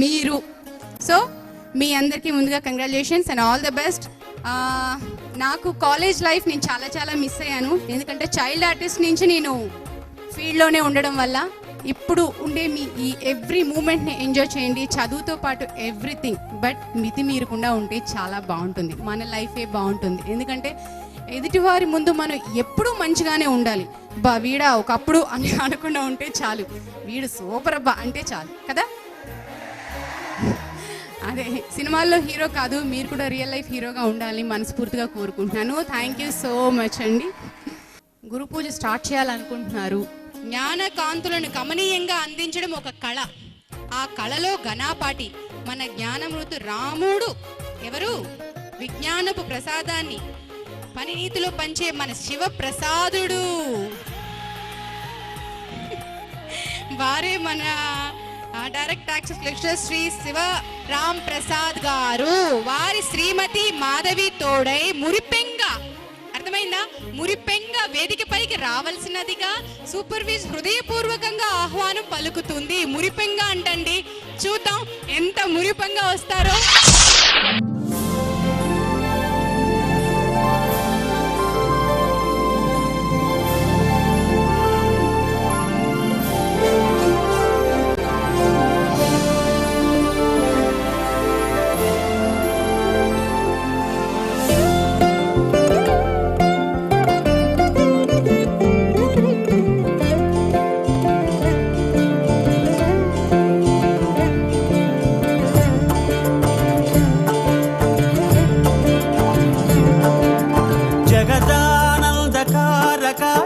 మీరు. సో మీ అందరికీ ముందుగా congratulations and all the best. నాకు కాలేజ్ లైఫ్ నేను చాలా చాలా మిస్ అయ్యాను, ఎందుకంటే చైల్డ్ ఆర్టిస్ట్ నుంచి నేను ఫీల్డ్లోనే ఉండడం వల్ల. ఇప్పుడు ఉండే మీ ఈ ఎవ్రీ మూమెంట్ని ఎంజాయ్ చేయండి, చదువుతో పాటు ఎవ్రీథింగ్. బట్ మితి మీరకుండా ఉంటే చాలా బాగుంటుంది, మన లైఫే బాగుంటుంది. ఎందుకంటే ఎదుటివారి ముందు మనం ఎప్పుడూ మంచిగానే ఉండాలి. వీడా ఒకప్పుడు అని అనకుండా ఉంటే చాలు, వీడు సూపర్ అబ్బా అంటే చాలు కదా. అదే సినిమాల్లో హీరో కాదు, మీరు కూడా రియల్ లైఫ్ హీరోగా ఉండాలని మనస్ఫూర్తిగా కోరుకుంటున్నాను. థ్యాంక్ యూ సో మచ్ అండి. గురు పూజ స్టార్ట్ చేయాలనుకుంటున్నారు. జ్ఞాన కాంతులను కమనీయంగా అందించడం ఒక కళ. ఆ కళలో ఘనాపాటి మన జ్ఞానమృతు రాముడు ఎవరు? విజ్ఞానపు ప్రసాదాన్ని పనినీతిలో పంచే మన శివ ప్రసాదుడు. వారే మన direct access lecturer Shri Shiva Ram Prasad garu. వారి శ్రీమతి మాధవి తోడై మురిపెంగ, అర్థమైందా, మురిపెంగ వేదికపైకి రావాల్సినదిగా సూపర్వైజ్ హృదయపూర్వకంగా ఆహ్వానం పలుకుతుంది. మురిపెంగ అంటండి, చూద్దాం ఎంత మురిపెంగా వస్తారో.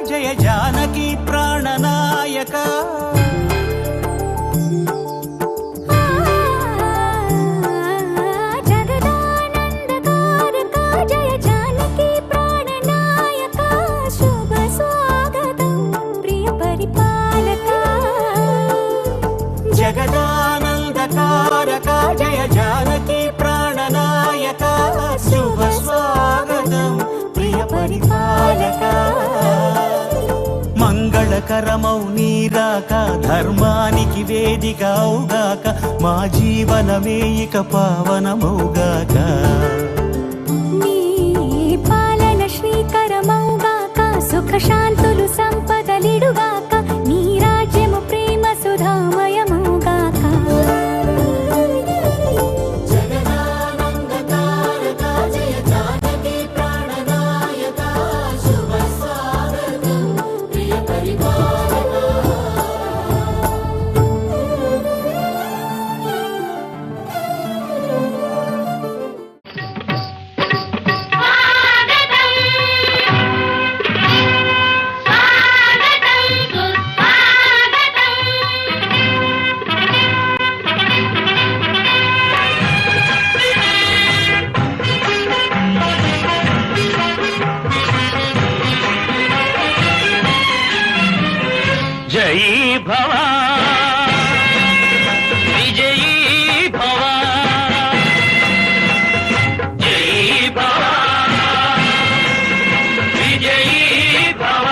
జయ జానకి ప్రాణనాయక. జగదానందకారక జయ జానకి ప్రాణనాయక. శుభ స్వాగతం ప్రియ పరిపాలక. జగదానందకారక జయ జానకి ప్రాణనాయక. శుభ స్వాగతం ప్రియ పరిపాలక. మంగళకరమౌ నీరాక ధర్మానికి వేదిక అవుగాక. మా జీవనమే ఇక పావనమౌగాక. నీ పాలన శ్రీకరమౌగాక. సుఖ శాంతులు సంపదలిడుగాక. నీ రాజ్యము ప్రేమ సుధామయమౌగాక. జయీ భవ విజయీ భవ. జయీ భవ విజయీ భవ.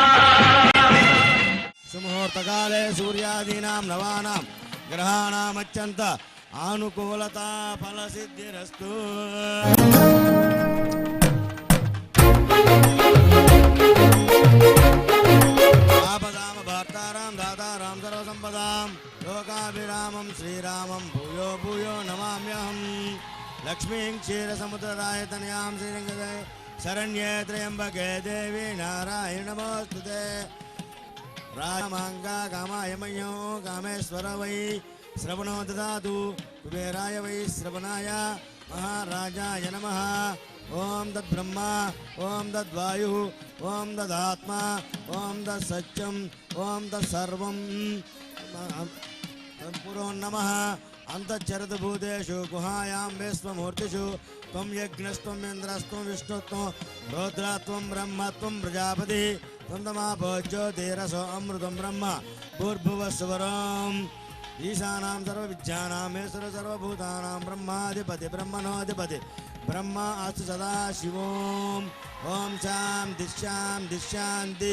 సుముహూర్తకాలే సూర్యాదీనాం నవానాం గ్రహాణామత్యంత ఆనుకూలతా ఫలసిద్ధిరస్తు. ఆపదామ భర్తారాం దాతారాం సర్వసంపదాం లోకాభిరామం శ్రీరామం భూయో భూయో నమామ్యహం. లక్ష్మీం క్షీరసముద్రరాయతనయాం శ్రీరంగదే శరణ్యే త్రయంబకే దేవి నారాయణ నమోస్తుతే. రామాంగా కామాయమయ్యో కామేశ్వర వై శ్రవణో దదాతు. కుబేరాయ వై శ్రవణాయ మహారాజాయ నమః. ఓం తద్బ్రహ్మ ఓం తద్వాయు ఓం తదాత్మ ఓం తత్సత్యం ఓం తత్సర్వం పురో నమః. అంతఃచరతు భూతేషు గుహాయాం విశ్వమూర్తిషు త్వం యజ్ఞస్త్వం ఇంద్రస్త్వం విష్ణుత్వం రౌద్రత్వం బ్రహ్మత్వం ప్రజాపతి త్వం తమాపో జ్యోతిరసో అమృతం బ్రహ్మ భూర్భువస్సువరం. ఈశానాం సర్వవిద్యానామేశ్వర సర్వభూతానాం బ్రహ్మాధిపతి బ్రహ్మణోధిపతి బ్రహ్మ అస్తు సదా శివోం. ఓం శాంతి శాంతి శాంతి.